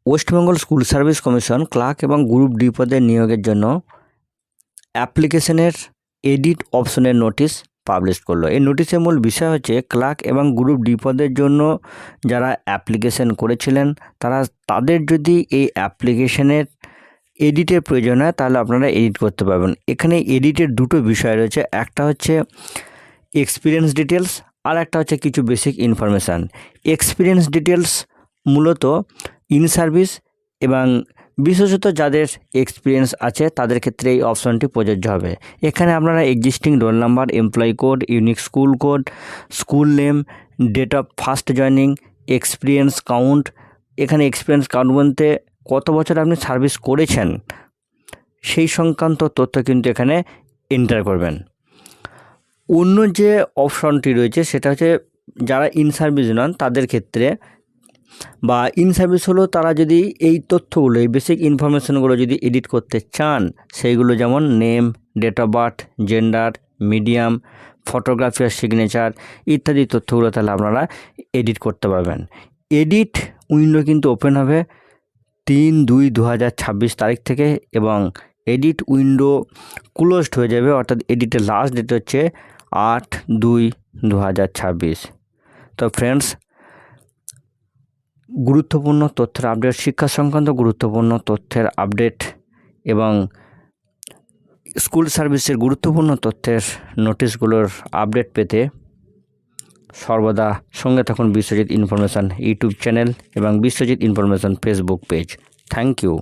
West Bengal school service commission clerk এবং group D পদের নিয়োগের জন্য অ্যাপ্লিকেশনের এডিট অপশনের নোটিশ পাবলিশ করলো। এই নোটিশের মূল বিষয় হচ্ছে ক্লার্ক এবং গ্রুপ ডি পদের জন্য যারা অ্যাপ্লিকেশন করেছিলেন তাদের যদি এই অ্যাপ্লিকেশনের এডিটের প্রয়োজন হয় তাহলে আপনারা এডিট করতে পারবেন। এখানে এডিটের দুটো বিষয় রয়েছে, একটা হচ্ছে এক্সপিরিয়েন্স ডিটেলস আর একটা হচ্ছে কিছু বেসিক ইনফরমেশান। এক্সপিরিয়েন্স ডিটেলস মূলত ইন সার্ভিস এবং বিশেষত যাদের এক্সপিরিয়েন্স আছে তাদের ক্ষেত্রে এই অপশনটি প্রযোজ্য হবে। এখানে আপনারা existing roll number, employee code, unique school code, school name, date of first joining, experience count, এখানে এক্সপিরিয়েন্স কাউন্ট বলতে কত বছর আপনি সার্ভিস করেছেন সেই সংক্রান্ত তথ্য কিন্তু এখানে এন্টার করবেন। অন্য যে অপশনটি রয়েছে সেটা হচ্ছে যারা ইন সার্ভিস নন তাদের ক্ষেত্রে, বা ইন সার্ভিস হলেও তারা যদি এই তথ্যগুলো, এই বেসিক ইনফরমেশনগুলো যদি এডিট করতে চান, সেইগুলো যেমন name, date of birth, gender, medium, photography আর সিগনেচার ইত্যাদি তথ্যগুলো তাহলে আপনারা এডিট করতে পারবেন। এডিট উইন্ডো কিন্তু ওপেন হবে 3/2/2026 তারিখ থেকে এবং এডিট উইন্ডো ক্লোজড হয়ে যাবে, অর্থাৎ এডিটের লাস্ট ডেট হচ্ছে 8/2/2026। তো ফ্রেন্ডস, গুরুত্বপূর্ণ তথ্যের আপডেট, শিক্ষা সংক্রান্ত গুরুত্বপূর্ণ তথ্যের আপডেট এবং স্কুল সার্ভিসের গুরুত্বপূর্ণ তথ্যের নোটিশগুলোর আপডেট পেতে সর্বদা সঙ্গে থাকুন বিশ্বজিৎ ইনফরমেশান ইউটিউব চ্যানেল এবং Biswajit information Facebook page. Thank you.